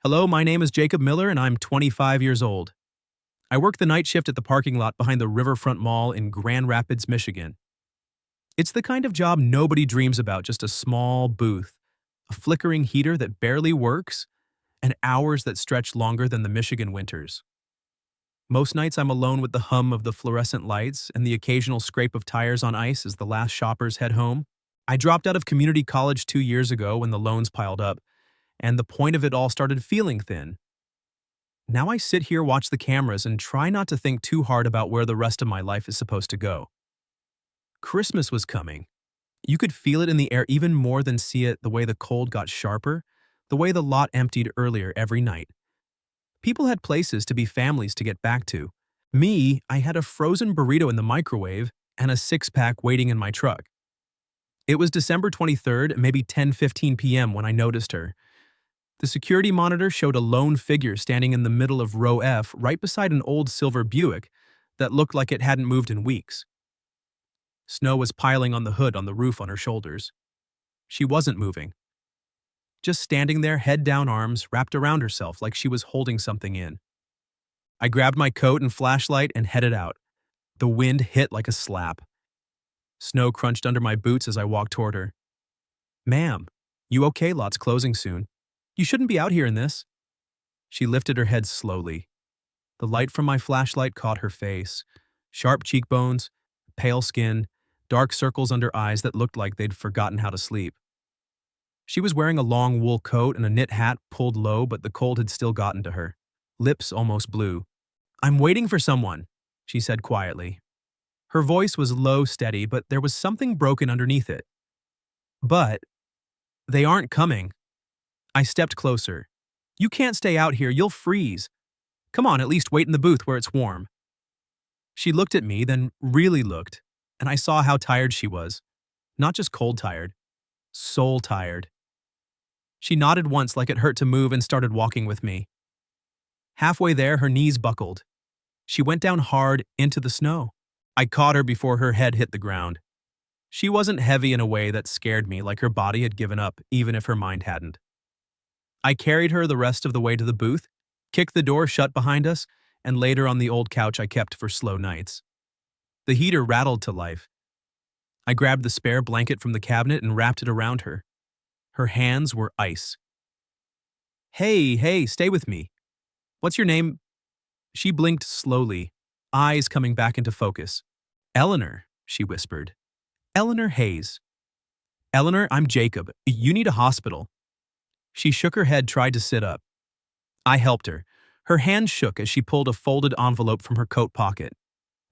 Hello, my name is Jacob Miller and I'm 25 years old. I work the night shift at the parking lot behind the Riverfront Mall in Grand Rapids, Michigan. It's the kind of job nobody dreams about, just a small booth, a flickering heater that barely works, and hours that stretch longer than the Michigan winters. Most nights I'm alone with the hum of the fluorescent lights and the occasional scrape of tires on ice as the last shoppers head home. I dropped out of community college 2 years ago when the loans piled up, and the point of it all started feeling thin. Now I sit here, watch the cameras, and try not to think too hard about where the rest of my life is supposed to go. Christmas was coming. You could feel it in the air even more than see it, the way the cold got sharper, the way the lot emptied earlier every night. People had places to be, families to get back to. Me, I had a frozen burrito in the microwave and a six-pack waiting in my truck. It was December 23rd, maybe 10:15 p.m. when I noticed her. The security monitor showed a lone figure standing in the middle of row F, right beside an old silver Buick that looked like it hadn't moved in weeks. Snow was piling on the hood on the roof on her shoulders. She wasn't moving. Just standing there, head down, arms wrapped around herself like she was holding something in. I grabbed my coat and flashlight and headed out. The wind hit like a slap. Snow crunched under my boots as I walked toward her. "Ma'am, you okay? Lot's closing soon. You shouldn't be out here in this." She lifted her head slowly. The light from my flashlight caught her face. Sharp cheekbones, pale skin, dark circles under eyes that looked like they'd forgotten how to sleep. She was wearing a long wool coat and a knit hat pulled low, but the cold had still gotten to her. Lips almost blue. "I'm waiting for someone," she said quietly. Her voice was low, steady, but there was something broken underneath it. "But they aren't coming." I stepped closer. "You can't stay out here, you'll freeze. Come on, at least wait in the booth where it's warm." She looked at me, then really looked, and I saw how tired she was. Not just cold tired, soul tired. She nodded once like it hurt to move and started walking with me. Halfway there, her knees buckled. She went down hard into the snow. I caught her before her head hit the ground. She wasn't heavy in a way that scared me, like her body had given up, even if her mind hadn't. I carried her the rest of the way to the booth, kicked the door shut behind us, and laid her on the old couch I kept for slow nights. The heater rattled to life. I grabbed the spare blanket from the cabinet and wrapped it around her. Her hands were ice. Hey, stay with me. What's your name?" She blinked slowly, eyes coming back into focus. "Eleanor," she whispered. "Eleanor Hayes." "Eleanor, I'm Jacob. You need a hospital." She shook her head, tried to sit up. I helped her. Her hand shook as she pulled a folded envelope from her coat pocket.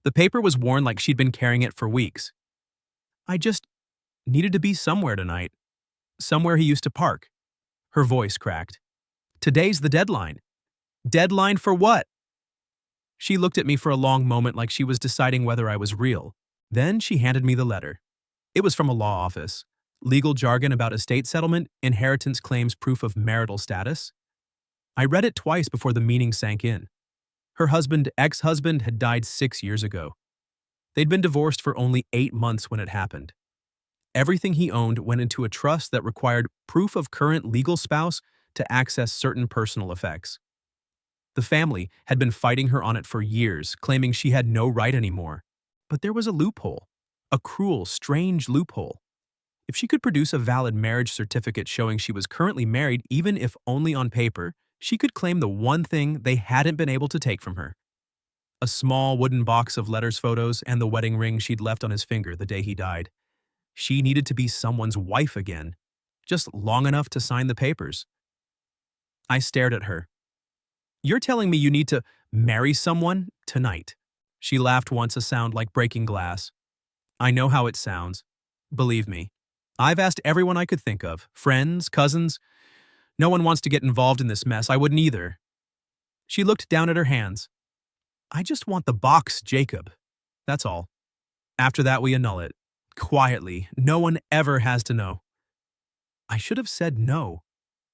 The paper was worn like she'd been carrying it for weeks. "I just needed to be somewhere tonight. Somewhere he used to park." Her voice cracked. "Today's the deadline." "Deadline for what?" She looked at me for a long moment like she was deciding whether I was real. Then she handed me the letter. It was from a law office. Legal jargon about estate settlement, inheritance claims, proof of marital status. I read it twice before the meaning sank in. Her husband, ex-husband, had died 6 years ago. They'd been divorced for only 8 months when it happened. Everything he owned went into a trust that required proof of current legal spouse to access certain personal effects. The family had been fighting her on it for years, claiming she had no right anymore. But there was a loophole. A cruel, strange loophole. If she could produce a valid marriage certificate showing she was currently married, even if only on paper, she could claim the one thing they hadn't been able to take from her. A small wooden box of letters, photos, and the wedding ring she'd left on his finger the day he died. She needed to be someone's wife again, just long enough to sign the papers. I stared at her. "You're telling me you need to marry someone tonight?" She laughed once, a sound like breaking glass. "I know how it sounds. Believe me. I've asked everyone I could think of, friends, cousins. No one wants to get involved in this mess. I wouldn't either." She looked down at her hands. "I just want the box, Jacob. That's all. After that, we annul it. Quietly. No one ever has to know." I should have said no.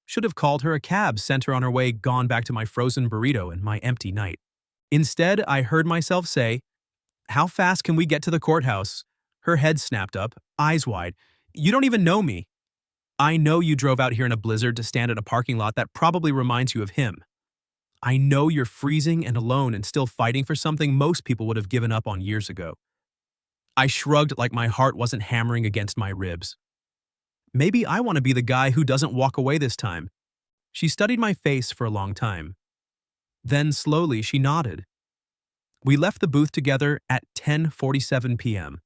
Should have called her a cab, sent her on her way, gone back to my frozen burrito and my empty night. Instead, I heard myself say, "How fast can we get to the courthouse?" Her head snapped up, eyes wide. "You don't even know me." I know you drove out here in a blizzard to stand at a parking lot that probably reminds you of him. I know you're freezing and alone and still fighting for something most people would have given up on years ago. I shrugged like my heart wasn't hammering against my ribs. Maybe I want to be the guy who doesn't walk away this time. She studied my face for a long time. Then slowly she nodded. We left the booth together at 10:47 p.m.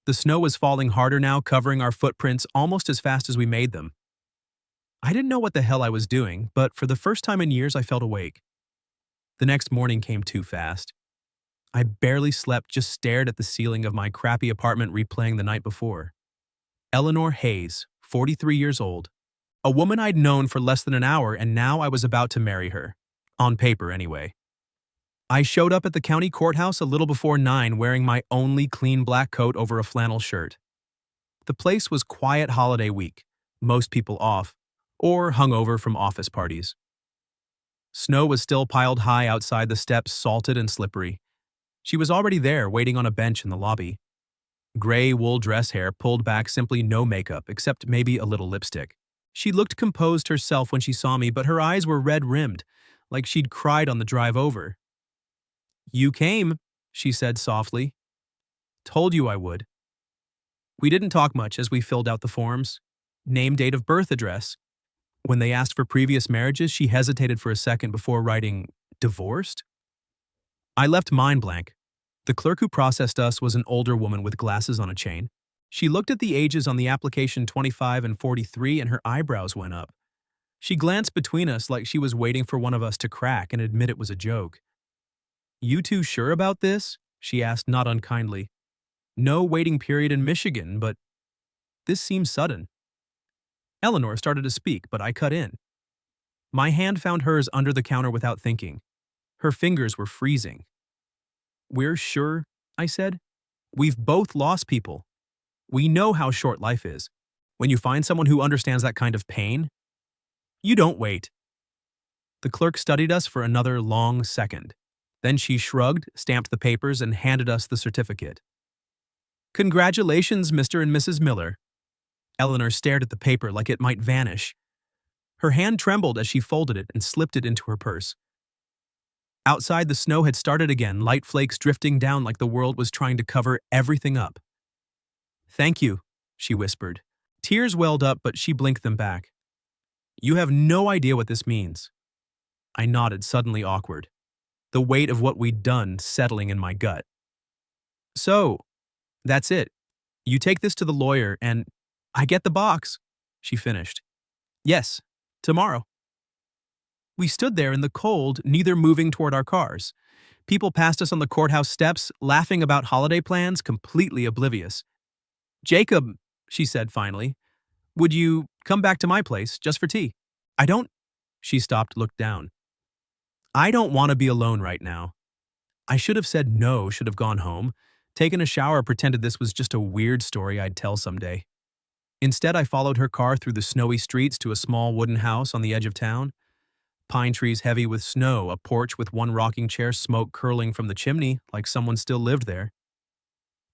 The snow was falling harder now, covering our footprints almost as fast as we made them. I didn't know what the hell I was doing, but for the first time in years I felt awake. The next morning came too fast. I barely slept, just stared at the ceiling of my crappy apartment replaying the night before. Eleanor Hayes, 43 years old. A woman I'd known for less than an hour, and now I was about to marry her. On paper, anyway. I showed up at the county courthouse a little before 9 wearing my only clean black coat over a flannel shirt. The place was quiet holiday week, most people off, or hungover from office parties. Snow was still piled high outside the steps, salted and slippery. She was already there, waiting on a bench in the lobby. Gray wool dress hair pulled back, simply no makeup, except maybe a little lipstick. She looked composed herself when she saw me, but her eyes were red-rimmed, like she'd cried on the drive over. "You came," she said softly. "Told you I would." We didn't talk much as we filled out the forms. Name, date of birth, address. When they asked for previous marriages, she hesitated for a second before writing, "Divorced?" I left mine blank. The clerk who processed us was an older woman with glasses on a chain. She looked at the ages on the application, 25 and 43, and her eyebrows went up. She glanced between us like she was waiting for one of us to crack and admit it was a joke. "You two sure about this?" she asked, not unkindly. "No waiting period in Michigan, but this seems sudden." Eleanor started to speak, but I cut in. My hand found hers under the counter without thinking. Her fingers were freezing. "We're sure," I said. "We've both lost people. We know how short life is. When you find someone who understands that kind of pain, you don't wait." The clerk studied us for another long second. Then she shrugged, stamped the papers, and handed us the certificate. "Congratulations, Mr. and Mrs. Miller." Eleanor stared at the paper like it might vanish. Her hand trembled as she folded it and slipped it into her purse. Outside, the snow had started again, light flakes drifting down like the world was trying to cover everything up. "Thank you," she whispered. Tears welled up, but she blinked them back. "You have no idea what this means." I nodded, suddenly awkward, the weight of what we'd done settling in my gut. "So, that's it. You take this to the lawyer and I get the box," she finished. "Yes, tomorrow." We stood there in the cold, neither moving toward our cars. People passed us on the courthouse steps, laughing about holiday plans, completely oblivious. "Jacob," she said finally, "would you come back to my place just for tea?" "I don't—" She stopped, looked down. "I don't want to be alone right now." I should have said no, should have gone home, taken a shower, pretended this was just a weird story I'd tell someday. Instead, I followed her car through the snowy streets to a small wooden house on the edge of town. Pine trees heavy with snow, a porch with one rocking chair, smoke curling from the chimney like someone still lived there.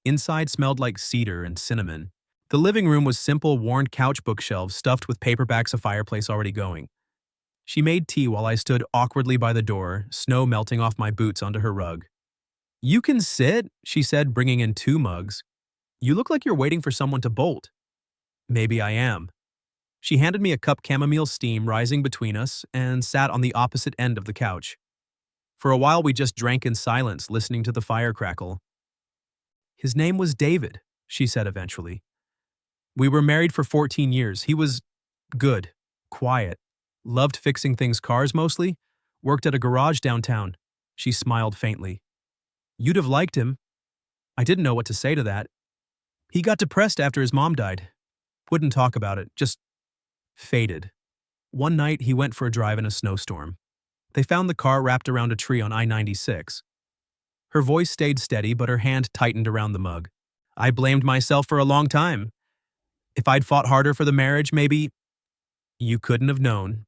Inside smelled like cedar and cinnamon. The living room was simple, worn couch bookshelves stuffed with paperbacks, a fireplace already going. She made tea while I stood awkwardly by the door, snow melting off my boots onto her rug. "You can sit," she said, bringing in 2 mugs. "You look like you're waiting for someone to bolt." "Maybe I am." She handed me a cup, chamomile steam rising between us, and sat on the opposite end of the couch. For a while we just drank in silence, listening to the fire crackle. "His name was David," she said eventually. "We were married for 14 years. He was good, quiet, loved fixing things, cars mostly, worked at a garage downtown." She smiled faintly. "You'd have liked him." I didn't know what to say to that. "He got depressed after his mom died. Wouldn't talk about it, just faded. One night he went for a drive in a snowstorm. They found the car wrapped around a tree on I-96. Her voice stayed steady, but her hand tightened around the mug. I blamed myself for a long time. If I'd fought harder for the marriage, maybe... You couldn't have known."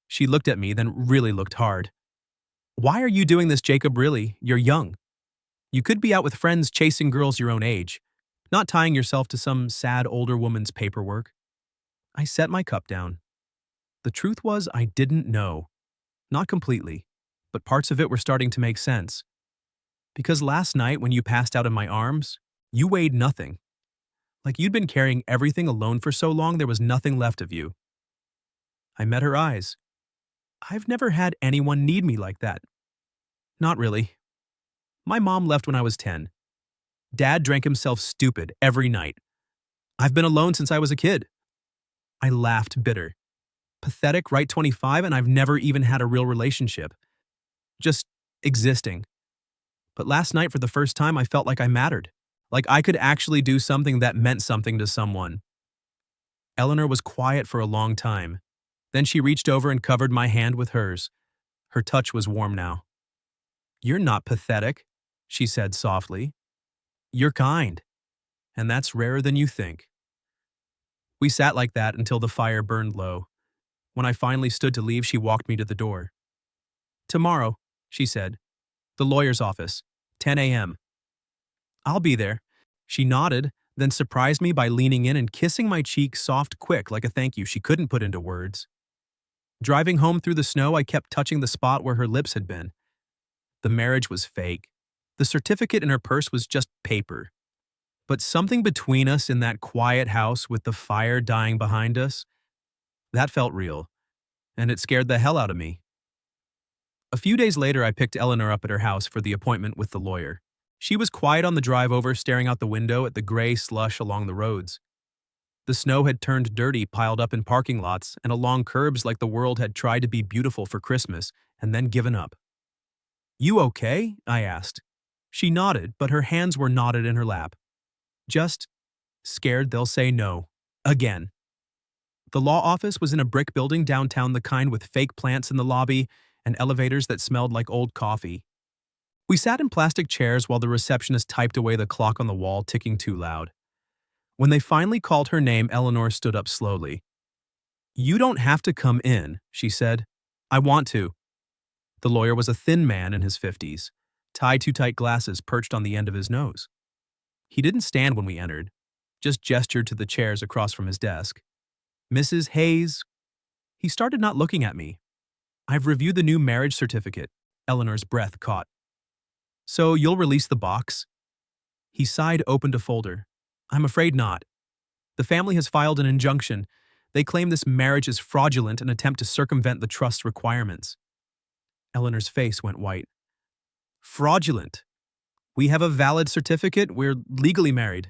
She looked at me, then really looked hard. "Why are you doing this, Jacob? Really? You're young. You could be out with friends chasing girls your own age, not tying yourself to some sad older woman's paperwork." I set my cup down. The truth was, I didn't know. Not completely, but parts of it were starting to make sense. Because last night, when you passed out in my arms, you weighed nothing. Like you'd been carrying everything alone for so long there was nothing left of you. I met her eyes. I've never had anyone need me like that. Not really. My mom left when I was 10. Dad drank himself stupid every night. I've been alone since I was a kid. I laughed bitter. Pathetic, right? 25, and I've never even had a real relationship. Just existing. But last night, for the first time, I felt like I mattered. Like I could actually do something that meant something to someone. Eleanor was quiet for a long time. Then she reached over and covered my hand with hers. Her touch was warm now. "You're not pathetic," she said softly. "You're kind, and that's rarer than you think." We sat like that until the fire burned low. When I finally stood to leave, she walked me to the door. "Tomorrow," she said. "The lawyer's office, 10 a.m. "I'll be there." She nodded, then surprised me by leaning in and kissing my cheek soft quick like a thank you she couldn't put into words. Driving home through the snow, I kept touching the spot where her lips had been. The marriage was fake. The certificate in her purse was just paper. But something between us in that quiet house with the fire dying behind us, that felt real, and it scared the hell out of me. A few days later, I picked Eleanor up at her house for the appointment with the lawyer. She was quiet on the drive over, staring out the window at the gray slush along the roads. The snow had turned dirty, piled up in parking lots and along curbs like the world had tried to be beautiful for Christmas and then given up. "You okay?" I asked. She nodded, but her hands were knotted in her lap. "Just scared they'll say no. Again." The law office was in a brick building downtown, the kind with fake plants in the lobby and elevators that smelled like old coffee. We sat in plastic chairs while the receptionist typed away the clock on the wall ticking too loud. When they finally called her name, Eleanor stood up slowly. "You don't have to come in," she said. "I want to." The lawyer was a thin man in his 50s, tie-too-tight glasses perched on the end of his nose. He didn't stand when we entered, just gestured to the chairs across from his desk. "Mrs. Hayes." He started not looking at me. "I've reviewed the new marriage certificate." Eleanor's breath caught. "So you'll release the box?" He sighed, opened a folder. "I'm afraid not. The family has filed an injunction. They claim this marriage is fraudulent and attempt to circumvent the trust's requirements." Eleanor's face went white. "Fraudulent? We have a valid certificate. We're legally married."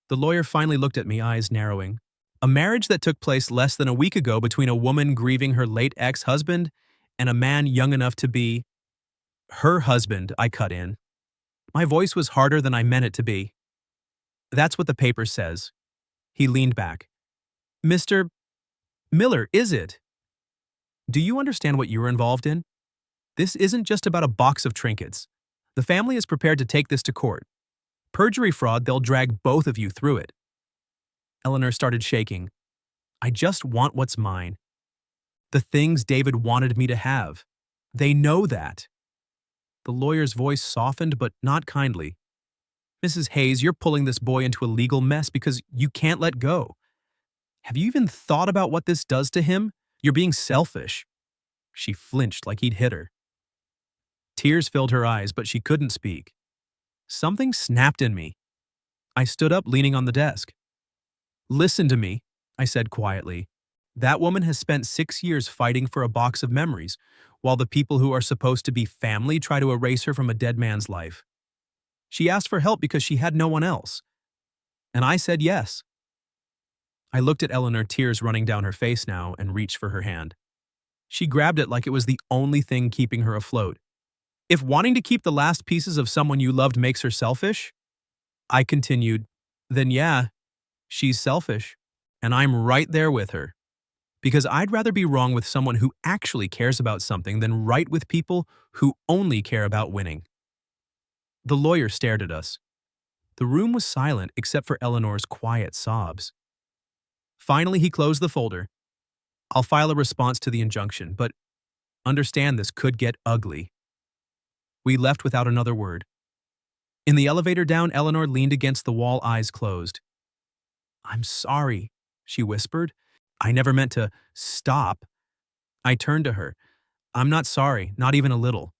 The lawyer finally looked at me, eyes narrowing. "A marriage that took place less than a week ago between a woman grieving her late ex-husband and a man young enough to be—" "Her husband," I cut in. My voice was harder than I meant it to be. "That's what the paper says." He leaned back. "Mr. Miller, is it? Do you understand what you're involved in? This isn't just about a box of trinkets. The family is prepared to take this to court. Perjury fraud, they'll drag both of you through it." Eleanor started shaking. "I just want what's mine. The things David wanted me to have. They know that." The lawyer's voice softened, but not kindly. "Mrs. Hayes, you're pulling this boy into a legal mess because you can't let go. Have you even thought about what this does to him? You're being selfish." She flinched like he'd hit her. Tears filled her eyes, but she couldn't speak. Something snapped in me. I stood up, leaning on the desk. "Listen to me," I said quietly. "That woman has spent 6 years fighting for a box of memories, while the people who are supposed to be family try to erase her from a dead man's life. She asked for help because she had no one else. And I said yes." I looked at Eleanor, tears running down her face now, and reached for her hand. She grabbed it like it was the only thing keeping her afloat. "If wanting to keep the last pieces of someone you loved makes her selfish," I continued, "then yeah, she's selfish. And I'm right there with her. Because I'd rather be wrong with someone who actually cares about something than right with people who only care about winning." The lawyer stared at us. The room was silent except for Eleanor's quiet sobs. Finally, he closed the folder. "I'll file a response to the injunction, but understand this could get ugly." We left without another word. In the elevator down, Eleanor leaned against the wall, eyes closed. "I'm sorry," she whispered. I never meant to stop. I turned to her. I'm not sorry, not even a little.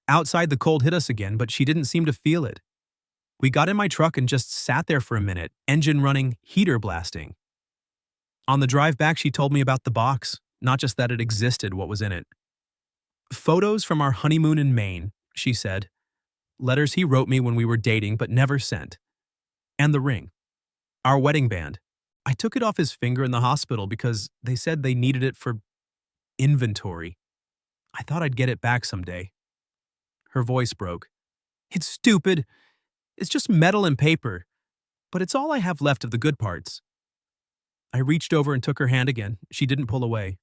Outside, the cold hit us again, but she didn't seem to feel it. We got in my truck and just sat there for a minute, engine running, heater blasting. On the drive back, she told me about the box, not just that it existed, what was in it. Photos from our honeymoon in Maine, she said. Letters he wrote me when we were dating but never sent. And the ring. Our wedding band. I took it off his finger in the hospital because they said they needed it for inventory. I thought I'd get it back someday. Her voice broke. It's stupid. It's just metal and paper. But it's all I have left of the good parts. I reached over and took her hand again. She didn't pull away.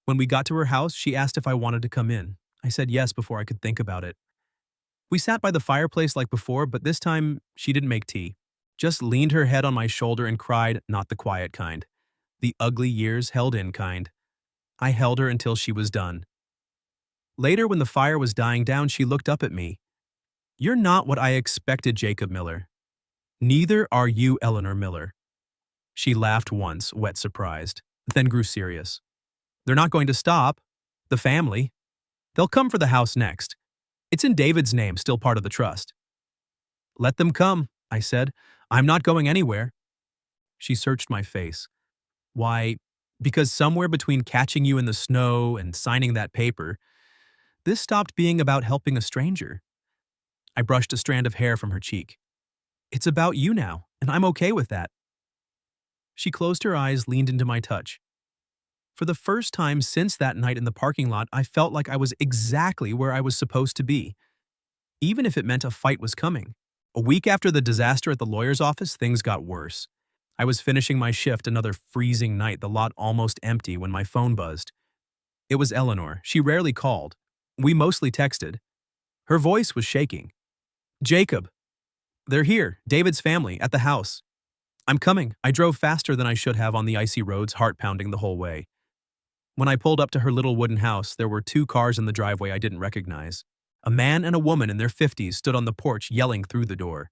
When we got to her house, she asked if I wanted to come in. I said yes before I could think about it. We sat by the fireplace like before, but this time she didn't make tea. Just leaned her head on my shoulder and cried, not the quiet kind. The ugly years held in kind. I held her until she was done. Later, when the fire was dying down, she looked up at me. You're not what I expected, Jacob Miller. Neither are you, Eleanor Miller. She laughed once, wet surprised, then grew serious. They're not going to stop. The family. They'll come for the house next. It's in David's name, still part of the trust. Let them come, I said. I'm not going anywhere. She searched my face. Why, because somewhere between catching you in the snow and signing that paper, this stopped being about helping a stranger. I brushed a strand of hair from her cheek. It's about you now, and I'm okay with that. She closed her eyes, leaned into my touch. For the first time since that night in the parking lot, I felt like I was exactly where I was supposed to be, even if it meant a fight was coming. A week after the disaster at the lawyer's office, things got worse. I was finishing my shift, another freezing night, the lot almost empty, when my phone buzzed. It was Eleanor. She rarely called. We mostly texted. Her voice was shaking. Jacob. They're here, David's family, at the house. I'm coming. I drove faster than I should have on the icy roads, heart pounding the whole way. When I pulled up to her little wooden house, there were 2 cars in the driveway I didn't recognize. A man and a woman in their 50s stood on the porch yelling through the door.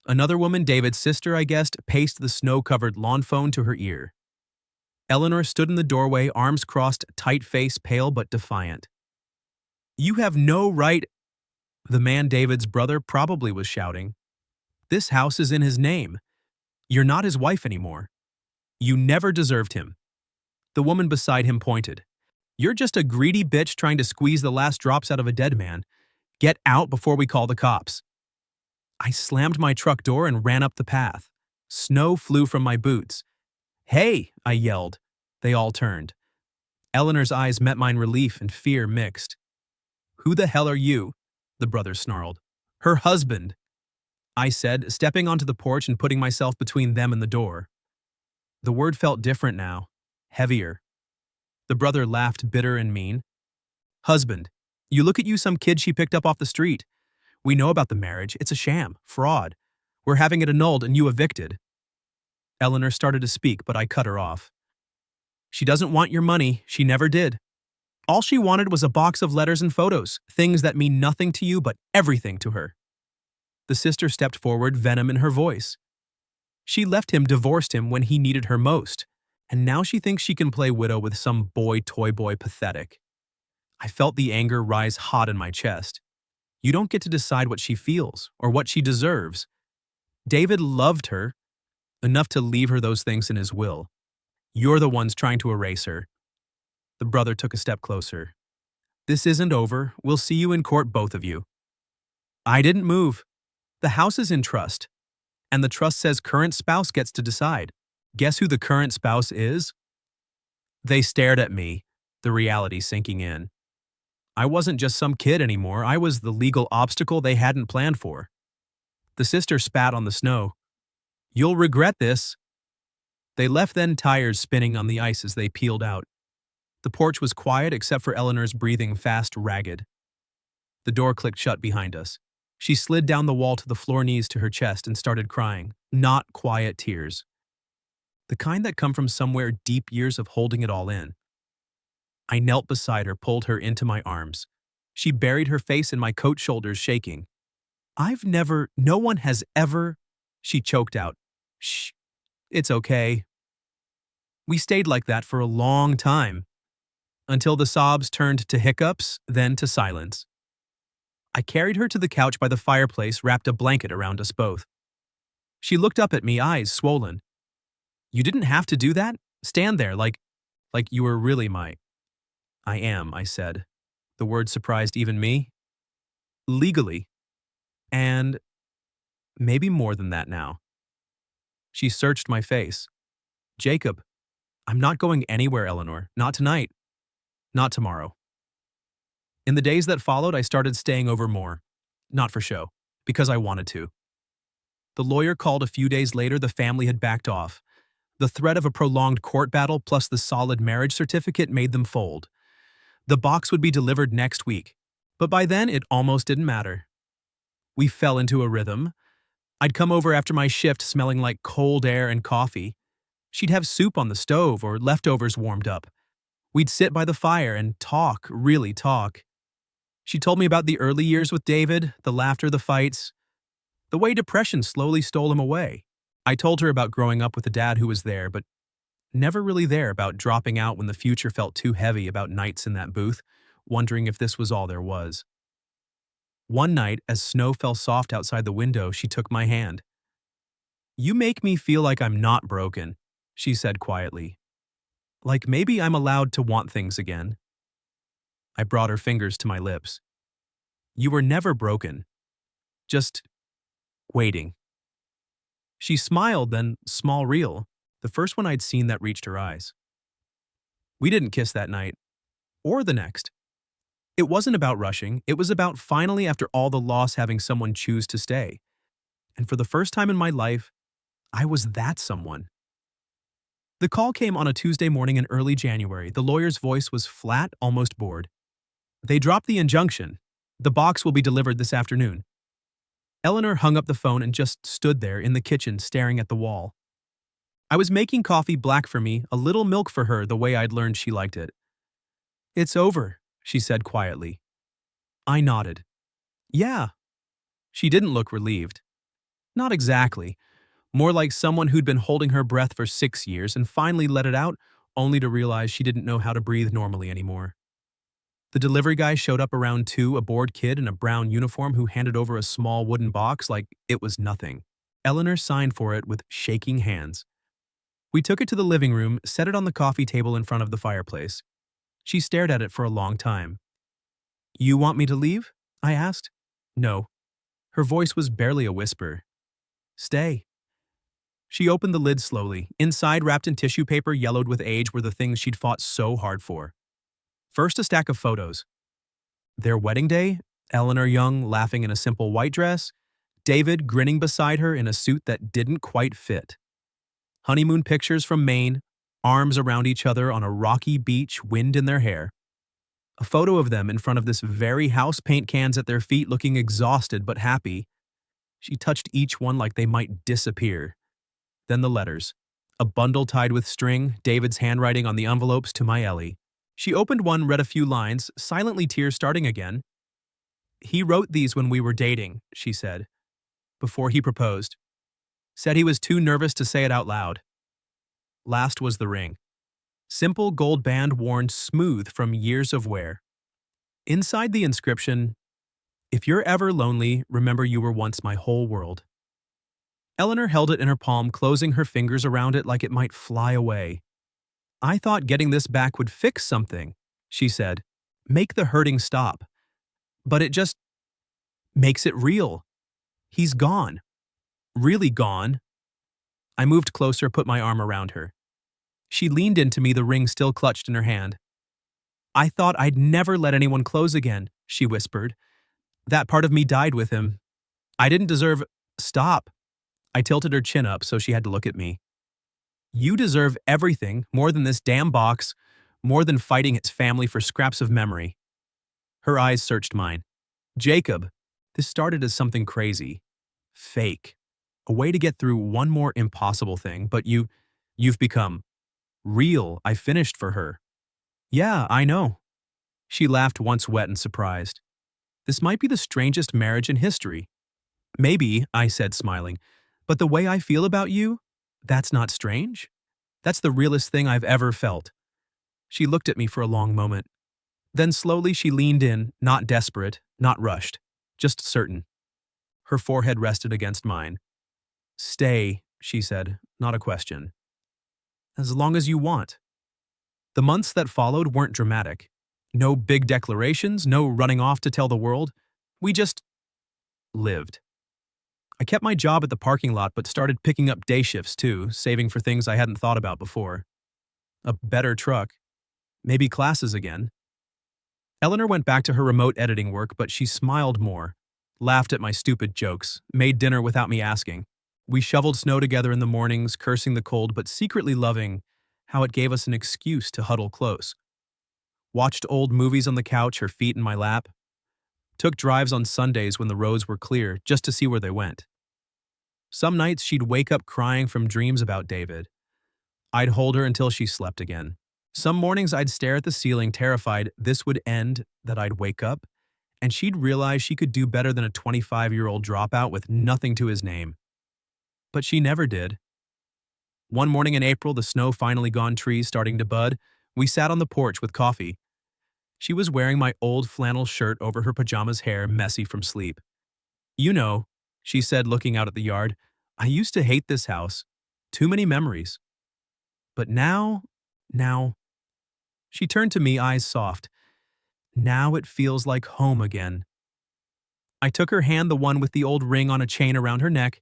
Another woman, David's sister, I guessed, paced the snow-covered lawn phone to her ear. Eleanor stood in the doorway, arms crossed, tight face, pale but defiant. You have no right, the man David's brother probably was shouting. This house is in his name. You're not his wife anymore. You never deserved him. The woman beside him pointed. You're just a greedy bitch trying to squeeze the last drops out of a dead man. Get out before we call the cops. I slammed my truck door and ran up the path. Snow flew from my boots. Hey, I yelled. They all turned. Eleanor's eyes met mine, relief and fear mixed. Who the hell are you? The brother snarled. Her husband, I said, stepping onto the porch and putting myself between them and the door. The word felt different now, heavier. The brother laughed, bitter and mean. Husband, you look at you, some kid she picked up off the street. We know about the marriage. It's a sham, fraud. We're having it annulled and you evicted. Eleanor started to speak, but I cut her off. She doesn't want your money. She never did. All she wanted was a box of letters and photos, things that mean nothing to you but everything to her. The sister stepped forward, venom in her voice. She left him, divorced him when he needed her most, and now she thinks she can play widow with some boy, toy boy, pathetic. I felt the anger rise hot in my chest. You don't get to decide what she feels or what she deserves. David loved her enough to leave her those things in his will. You're the ones trying to erase her. The brother took a step closer. This isn't over. We'll see you in court, both of you. I didn't move. The house is in trust, and the trust says current spouse gets to decide. Guess who the current spouse is? They stared at me, the reality sinking in. I wasn't just some kid anymore. I was the legal obstacle they hadn't planned for. The sister spat on the snow. You'll regret this. They left then, tires spinning on the ice as they peeled out. The porch was quiet except for Eleanor's breathing fast, ragged. The door clicked shut behind us. She slid down the wall to the floor, knees to her chest, and started crying, not quiet tears. The kind that come from somewhere deep, years of holding it all in. I knelt beside her, pulled her into my arms. She buried her face in my coat, shoulders shaking. No one has ever, she choked out. Shh. It's okay. We stayed like that for a long time, until the sobs turned to hiccups, then to silence. I carried her to the couch by the fireplace, wrapped a blanket around us both. She looked up at me, eyes swollen. You didn't have to do that? Stand there like you were really my... I am, I said. The word surprised even me. Legally. And maybe more than that now. She searched my face. Jacob, I'm not going anywhere, Eleanor. Not tonight. Not tomorrow. In the days that followed, I started staying over more. Not for show, because I wanted to. The lawyer called a few days later. The family had backed off. The threat of a prolonged court battle plus the solid marriage certificate made them fold. The box would be delivered next week, but by then it almost didn't matter. We fell into a rhythm. I'd come over after my shift smelling like cold air and coffee. She'd have soup on the stove or leftovers warmed up. We'd sit by the fire and talk, really talk. She told me about the early years with David, the laughter, the fights, the way depression slowly stole him away. I told her about growing up with a dad who was there, but never really there, about dropping out when the future felt too heavy, about nights in that booth, wondering if this was all there was. One night, as snow fell soft outside the window, she took my hand. You make me feel like I'm not broken, she said quietly. Like maybe I'm allowed to want things again. I brought her fingers to my lips. You were never broken. Just waiting. She smiled, then small reel, the first one I'd seen that reached her eyes. We didn't kiss that night, or the next. It wasn't about rushing, it was about finally, after all the loss, having someone choose to stay. And for the first time in my life, I was that someone. The call came on a Tuesday morning in early January. The lawyer's voice was flat, almost bored. They dropped the injunction. The box will be delivered this afternoon. Eleanor hung up the phone and just stood there in the kitchen staring at the wall. I was making coffee black for me, a little milk for her the way I'd learned she liked it. It's over, she said quietly. I nodded. Yeah. She didn't look relieved. Not exactly. More like someone who'd been holding her breath for 6 years and finally let it out, only to realize she didn't know how to breathe normally anymore. The delivery guy showed up around 2, a bored kid in a brown uniform who handed over a small wooden box like it was nothing. Eleanor signed for it with shaking hands. We took it to the living room, set it on the coffee table in front of the fireplace. She stared at it for a long time. You want me to leave? I asked. No. Her voice was barely a whisper. Stay. She opened the lid slowly. Inside, wrapped in tissue paper yellowed with age, were the things she'd fought so hard for. First, a stack of photos. Their wedding day, Eleanor young, laughing in a simple white dress, David grinning beside her in a suit that didn't quite fit. Honeymoon pictures from Maine, arms around each other on a rocky beach, wind in their hair. A photo of them in front of this very house, paint cans at their feet, looking exhausted but happy. She touched each one like they might disappear. Then the letters. A bundle tied with string, David's handwriting on the envelopes, to my Ellie. She opened one, read a few lines, silently tears starting again. He wrote these when we were dating, she said, before he proposed. Said he was too nervous to say it out loud. Last was the ring. Simple gold band worn smooth from years of wear. Inside the inscription, if you're ever lonely, remember you were once my whole world. Eleanor held it in her palm, closing her fingers around it like it might fly away. I thought getting this back would fix something, she said. Make the hurting stop. But it just makes it real. He's gone. Really gone. I moved closer, put my arm around her. She leaned into me, the ring still clutched in her hand. I thought I'd never let anyone close again, she whispered. That part of me died with him. I didn't deserve... Stop. I tilted her chin up so she had to look at me. You deserve everything, more than this damn box, more than fighting its family for scraps of memory. Her eyes searched mine. Jacob, this started as something crazy. Fake. A way to get through one more impossible thing, but you've become real. I finished for her. Yeah, I know. She laughed, once wet and surprised. This might be the strangest marriage in history. Maybe, I said, smiling, but the way I feel about you, That's not strange. That's the realest thing I've ever felt. She looked at me for a long moment. Then slowly she leaned in, not desperate, not rushed, just certain. Her forehead rested against mine. Stay, she said, not a question. As long as you want. The months that followed weren't dramatic. No big declarations, no running off to tell the world. We just lived. I kept my job at the parking lot but started picking up day shifts too, saving for things I hadn't thought about before. A better truck. Maybe classes again. Eleanor went back to her remote editing work, but she smiled more, laughed at my stupid jokes, made dinner without me asking. We shoveled snow together in the mornings, cursing the cold but secretly loving how it gave us an excuse to huddle close. Watched old movies on the couch, her feet in my lap. Took drives on Sundays when the roads were clear, just to see where they went. Some nights she'd wake up crying from dreams about David. I'd hold her until she slept again. Some mornings I'd stare at the ceiling, terrified this would end, that I'd wake up, and she'd realize she could do better than a 25-year-old dropout with nothing to his name. But she never did. One morning in April, the snow finally gone, trees starting to bud, we sat on the porch with coffee. She was wearing my old flannel shirt over her pajamas, hair messy from sleep. You know, she said, looking out at the yard, I used to hate this house. Too many memories. But now. She turned to me, eyes soft. Now it feels like home again. I took her hand, the one with the old ring on a chain around her neck,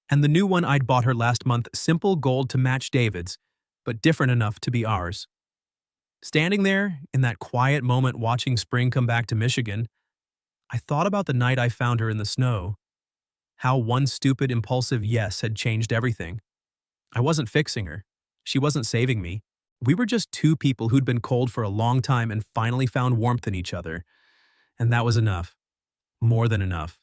and the new one I'd bought her last month, simple gold to match David's, but different enough to be ours. Standing there, in that quiet moment watching spring come back to Michigan, I thought about the night I found her in the snow. How one stupid, impulsive yes had changed everything. I wasn't fixing her. She wasn't saving me. We were just two people who'd been cold for a long time and finally found warmth in each other. And that was enough. More than enough.